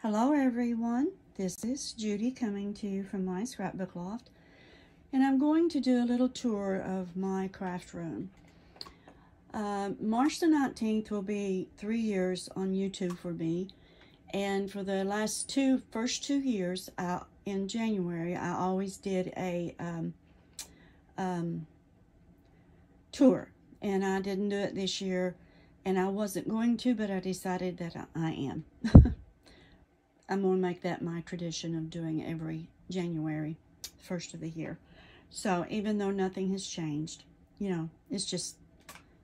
Hello everyone, this is Judy coming to you from my scrapbook loft, and I'm going to do a little tour of my craft room. March the 19th will be 3 years on YouTube for me, and for the first two years in January I always did a tour, and I didn't do it this year, and I wasn't going to, but I decided that I am. I'm going to make that my tradition of doing every January, first of the year. So even though nothing has changed, you know, it's just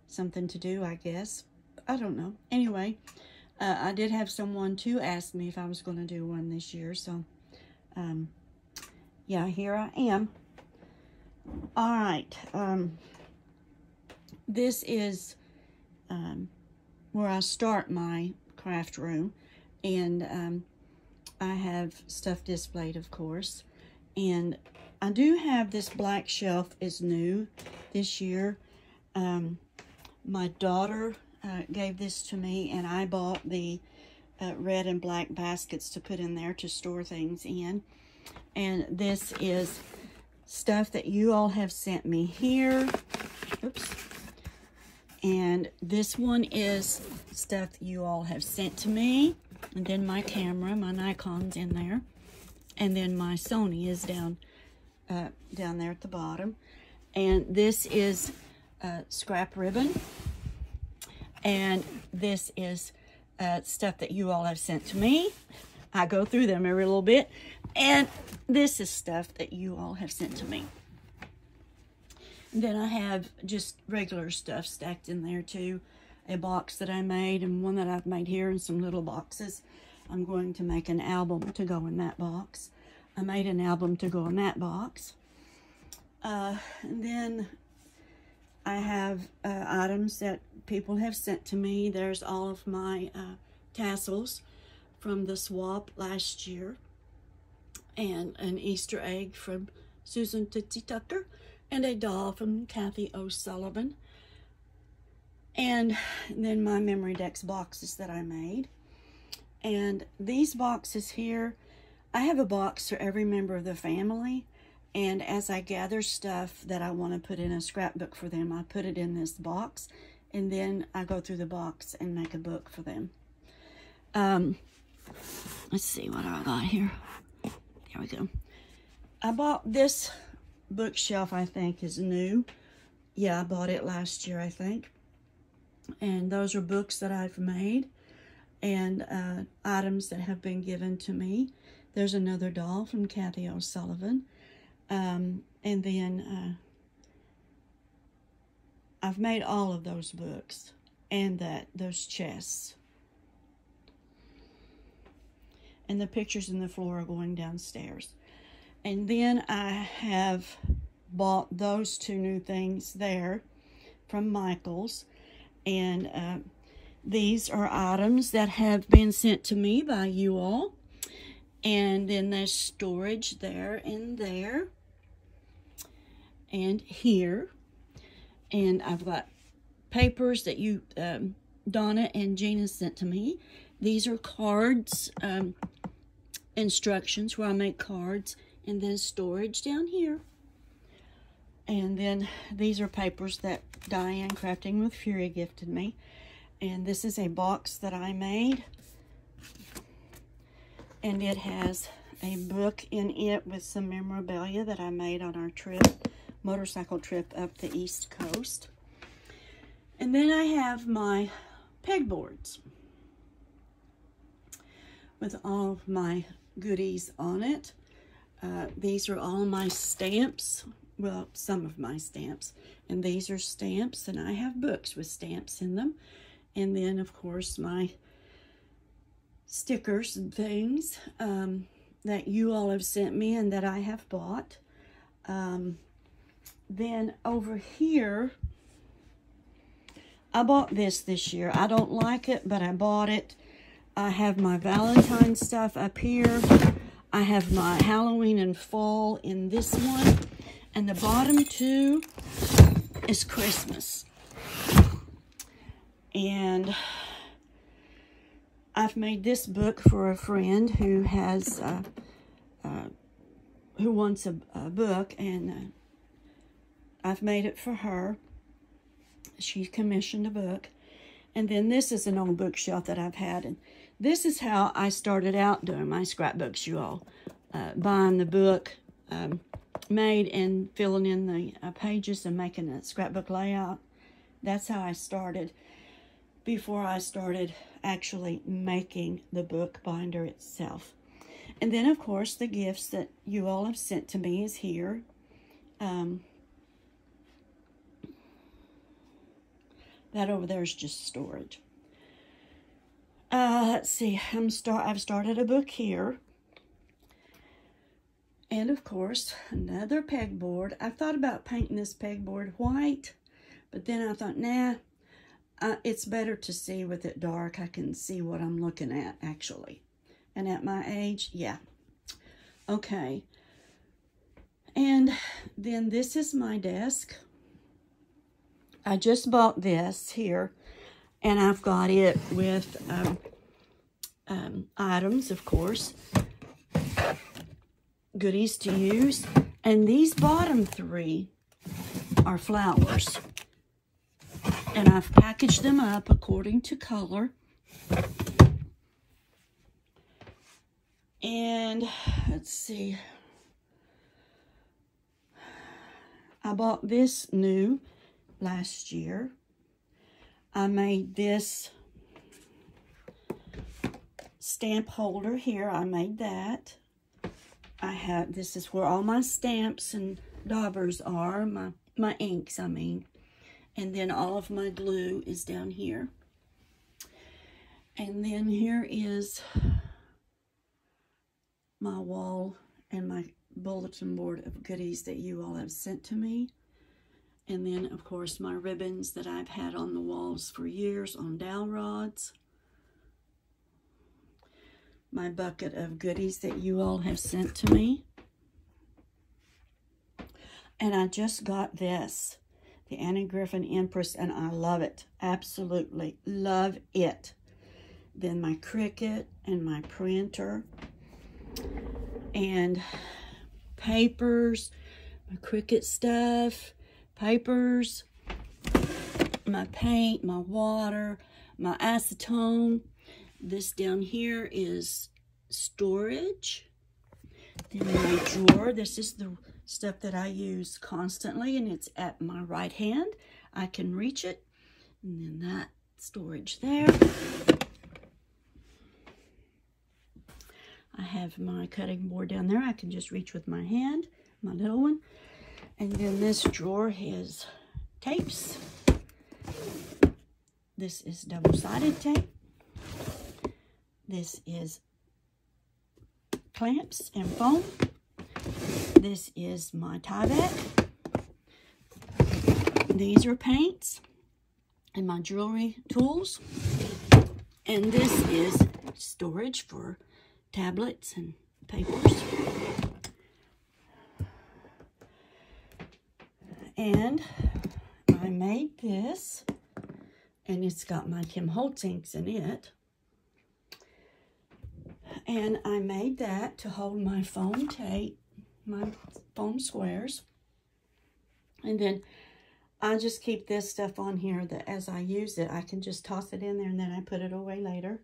something to do, I guess. I don't know. Anyway, I did have someone to ask me if I was going to do one this year. So, yeah, here I am. All right. This is where I start my craft room. And I have stuff displayed, of course, and I do have this black shelf is new this year. My daughter gave this to me, and I bought the red and black baskets to put in there to store things in. And this is stuff that you all have sent me here. Oops. And this one is stuff that you all have sent to me. And then my camera, my Nikon's in there. And then my Sony is down there at the bottom. And this is scrap ribbon. And this is stuff that you all have sent to me. I go through them every little bit. And this is stuff that you all have sent to me. And then I have just regular stuff stacked in there too. A box that I made and one that I've made here and some little boxes. I'm going to make an album to go in that box. I made an album to go in that box. And then I have items that people have sent to me. There's all of my tassels from the swap last year. And an Easter egg from Susan Tootsie Tucker. And a doll from Kathy O'Sullivan. And then my Memorydex boxes that I made. And these boxes here, I have a box for every member of the family. And as I gather stuff that I want to put in a scrapbook for them, I put it in this box. And then I go through the box and make a book for them. Let's see what I got here. There we go. I bought this bookshelf, I think, is new. Yeah, I bought it last year, I think. And those are books that I've made and items that have been given to me. There's another doll from Kathy O'Sullivan. And then I've made all of those books and those chests. And the pictures in the floor are going downstairs. And then I have bought those two new things there from Michael's. And these are items that have been sent to me by you all. And then there's storage there and there. And here. And I've got papers that you, Donna and Gina sent to me. These are cards, instructions where I make cards. And then storage down here. And then these are papers that Diane Crafting with Fury gifted me. And this is a box that I made. And it has a book in it with some memorabilia that I made on our trip, motorcycle trip up the East Coast. And then I have my pegboards with all of my goodies on it. These are all my stamps. Well, some of my stamps. And these are stamps, and I have books with stamps in them. And then, of course, my stickers and things that you all have sent me and that I have bought. Then over here, I bought this year. I don't like it, but I bought it. I have my Valentine stuff up here. I have my Halloween and fall in this one. And the bottom two is Christmas. And I've made this book for a friend who has, who wants a book, and I've made it for her. She commissioned a book. And then this is an old bookshelf that I've had. And this is how I started out doing my scrapbooks, you all. Buying the book made and filling in the pages and making a scrapbook layout. That's how I started before I started actually making the book binder itself. And then, of course, the gifts that you all have sent to me is here. That over there is just storage. Let's see. I've started a book here. And, of course, another pegboard. I thought about painting this pegboard white, but then I thought, nah, it's better to see with it dark. I can see what I'm looking at, actually. And at my age, yeah. Okay. And then this is my desk. I just bought this here, and I've got it with items, of course, goodies to use. And these bottom three are flowers. And I've packaged them up according to color. And let's see. I bought this new last year. I made this stamp holder here. I made that. This is where all my stamps and daubers are, my inks, I mean. And then all of my glue is down here. And then here is my wall and my bulletin board of goodies that you all have sent to me. And then, of course, my ribbons that I've had on the walls for years on dowel rods. My bucket of goodies that you all have sent to me. And I just got this, the Annie Griffin Empress, and I love it. Absolutely love it. Then my Cricut and my printer. And papers, my Cricut stuff. Papers, my paint, my water, my acetone. This down here is storage. Then my drawer. This is the stuff that I use constantly, and it's at my right hand. I can reach it. And then that storage there. I have my cutting board down there. I can just reach with my hand, my little one. And then this drawer has tapes. This is double-sided tape. This is clamps and foam. This is my Tyvek. These are paints and my jewelry tools. And this is storage for tablets and papers. And I made this, and it's got my Tim Holtz inks in it. And I made that to hold my foam tape, my foam squares. And then I just keep this stuff on here that as I use it, I can just toss it in there and then I put it away later.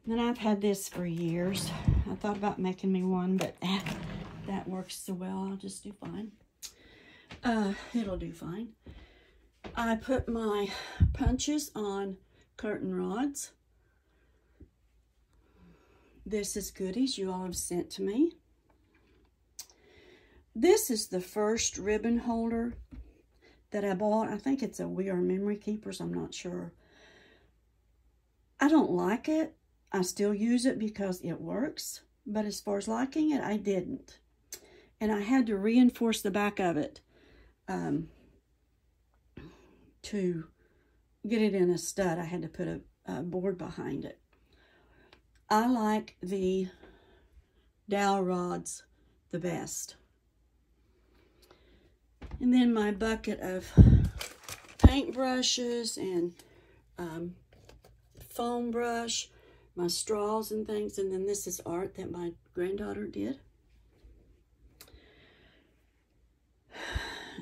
And then I've had this for years. I thought about making me one, but that works so well, I'll just do fine. It'll do fine. I put my punches on curtain rods. This is goodies you all have sent to me. This is the first ribbon holder that I bought. I think it's a We Are Memory Keepers. I'm not sure. I don't like it. I still use it because it works. But as far as liking it, I didn't. And I had to reinforce the back of it to get it in a stud. I had to put a board behind it. I like the dowel rods the best. And then my bucket of paint brushes and foam brush. my straws and things. And then this is art that my granddaughter did.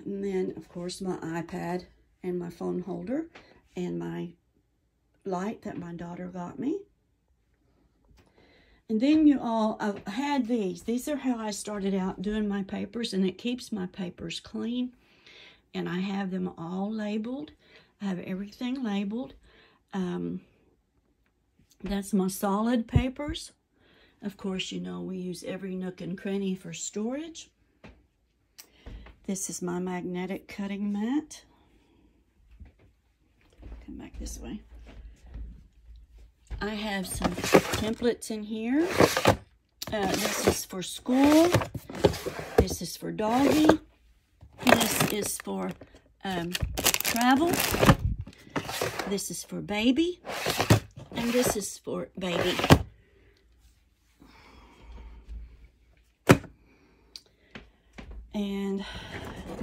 And then, of course, my iPad and my phone holder and my light that my daughter got me. And then you all, I've had these. These are how I started out doing my papers, and it keeps my papers clean. And I have them all labeled. I have everything labeled. That's my solid papers. Of course, you know, we use every nook and cranny for storage. This is my magnetic cutting mat. Come back this way. I have some templates in here. This is for school. This is for doggy. This is for travel. This is for baby. And this is for baby. And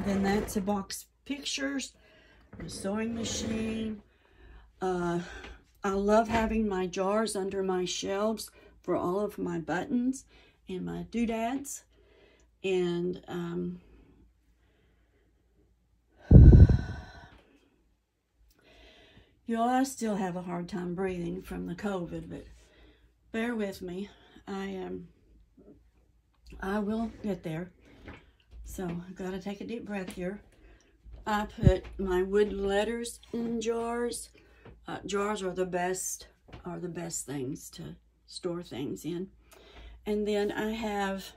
then that's a box of pictures, a sewing machine. I love having my jars under my shelves for all of my buttons and my doodads. And you all, I still have a hard time breathing from the COVID, but bear with me. I will get there. So I've got to take a deep breath here. I put my wood letters in jars. Jars are the best things to store things in. And then I have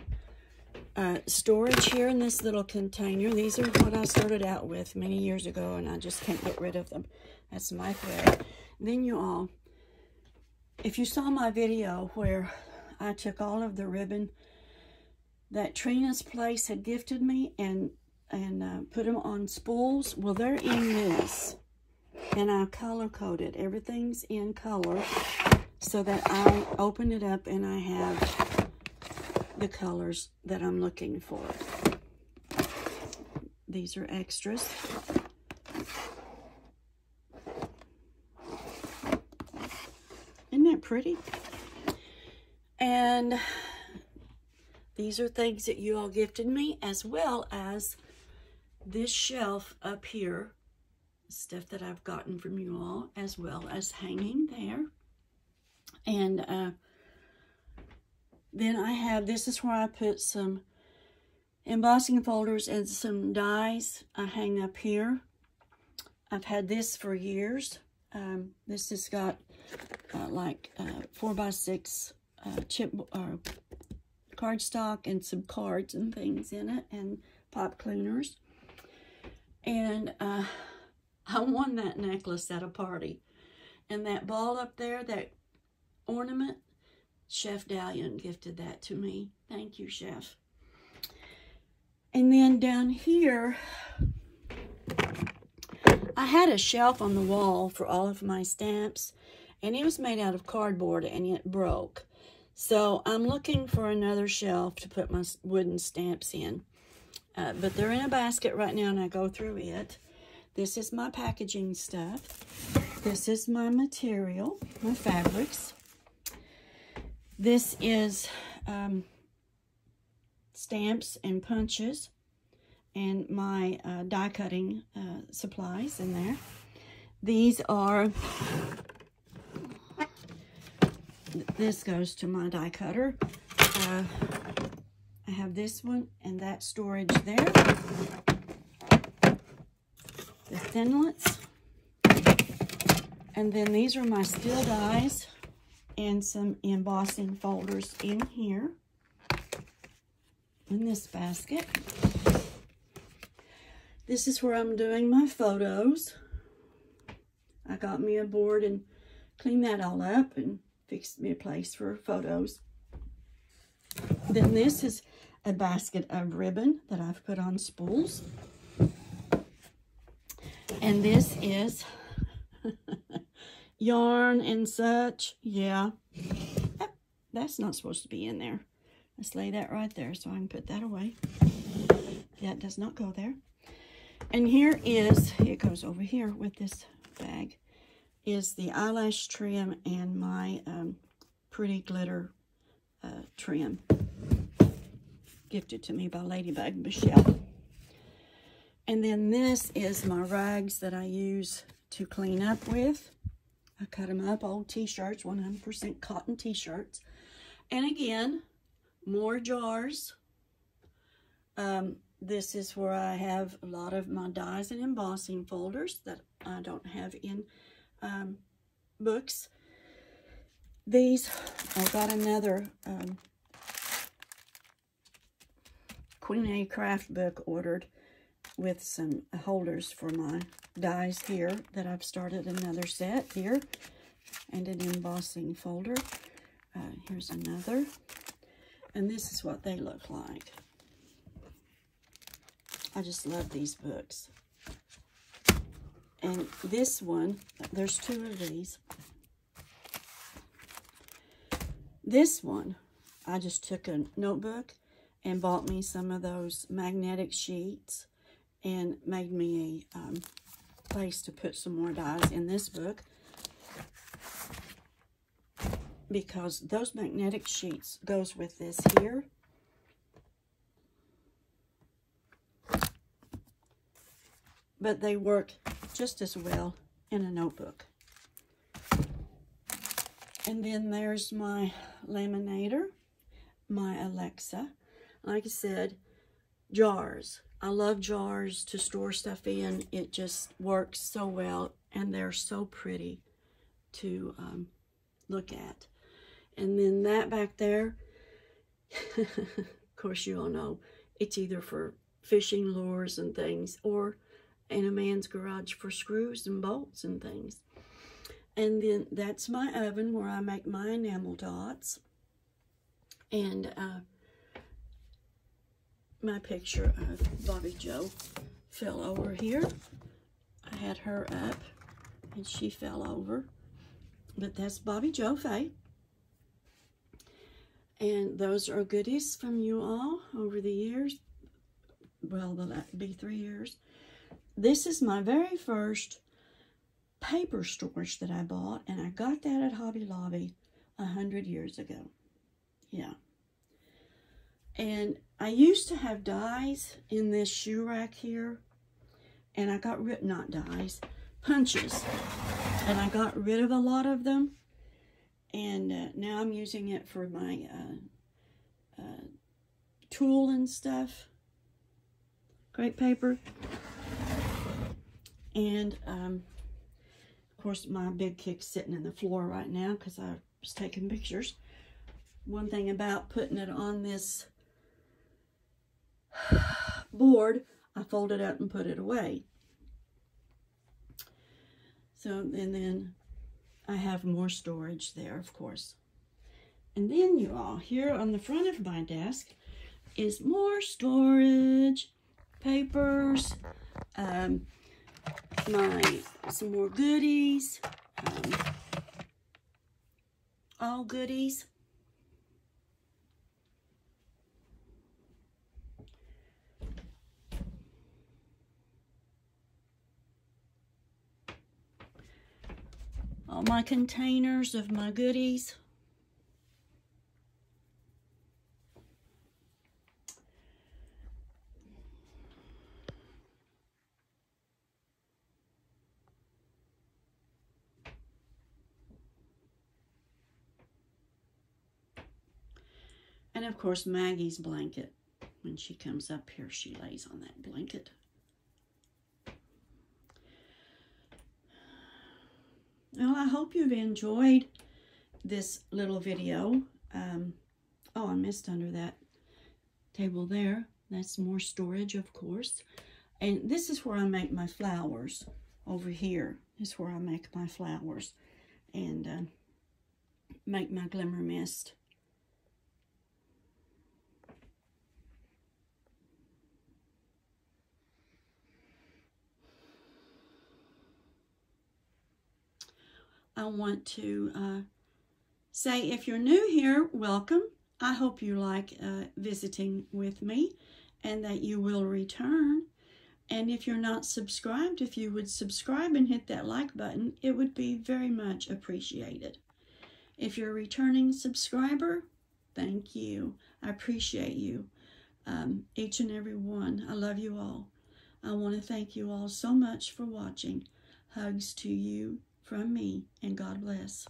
storage here in this little container. These are what I started out with many years ago, and I just can't get rid of them. That's my thread. Then you all, if you saw my video where I took all of the ribbon that Trina's Place had gifted me and put them on spools, well, they're in this. And I color coded. Everything's in color so that I open it up and I have the colors that I'm looking for. These are extras. Isn't that pretty? And these are things that you all gifted me, as well as this shelf up here. Stuff that I've gotten from you all, as well as hanging there. And then I have, this is where I put some embossing folders and some dies I hang up here. I've had this for years. This has got like 4x6 chip cardstock and some cards and things in it, and pop cleaners. And I won that necklace at a party. And that ball up there, that ornament, Chef Dalian gifted that to me. Thank you, Chef. And then down here, I had a shelf on the wall for all of my stamps, and it was made out of cardboard and it broke. So I'm looking for another shelf to put my wooden stamps in. But they're in a basket right now, and I go through it. This is my packaging stuff. This is my material, my fabrics. This is stamps and punches and my die cutting supplies in there. These are, this goes to my die cutter. I have this one and that storage there. The thinlits. And then these are my steel dies and some embossing folders in here, in this basket. This is where I'm doing my photos. I got me a board and cleaned that all up and fixed me a place for photos. Then this is a basket of ribbon that I've put on spools. And this is yarn and such. Yeah. That's not supposed to be in there. Let's lay that right there so I can put that away. That does not go there. And here is, it goes over here with this bag, is the eyelash trim and my pretty glitter trim. Gifted to me by Ladybug Michelle. And then this is my rags that I use to clean up with. I cut them up, old t-shirts, 100% cotton t-shirts. And again, more jars. This is where I have a lot of my dies and embossing folders that I don't have in books. These, I've got another Queen A craft book ordered with some holders for my dies here that I've started another set here, and an embossing folder. Here's another, and this is what they look like. I just love these books. And this one, there's two of these. This one, I just took a notebook and bought me some of those magnetic sheets and made me a place to put some more dies in this book, because those magnetic sheets goes with this here. But they work just as well in a notebook. And then there's my laminator, my Alexa. Like I said, jars. I love jars to store stuff in. It just works so well, and they're so pretty to look at. And then that back there, of course you all know, it's either for fishing lures and things, or in a man's garage for screws and bolts and things. And then that's my oven where I make my enamel dots. And my picture of Bobby Joe fell over here. I had her up and she fell over. But that's Bobby Joe Faye. And those are goodies from you all over the years. Well, that'll be 3 years. This is my very first paper storage that I bought, and I got that at Hobby Lobby 100 years ago. Yeah. And I used to have dies in this shoe rack here, and I got rid, not dies, punches, and I got rid of a lot of them, and now I'm using it for my tool and stuff. Great paper. And of course my big kick's sitting in the floor right now because I was taking pictures. One thing about putting it on this board, I fold it up and put it away. So, and then I have more storage there, of course. And then you all, here on the front of my desk is more storage, papers, some more goodies, all goodies. All my containers of my goodies. And of course, Maggie's blanket. When she comes up here, she lays on that blanket. Well, I hope you've enjoyed this little video. Oh, I missed under that table there. That's more storage, of course. And this is where I make my flowers. Over here is where I make my flowers and make my glimmer mist. I want to say, if you're new here, welcome. I hope you like visiting with me and that you will return. And if you're not subscribed, if you would subscribe and hit that like button, it would be very much appreciated. If you're a returning subscriber, thank you. I appreciate you, each and every one. I love you all. I want to thank you all so much for watching. Hugs to you from me, and God bless.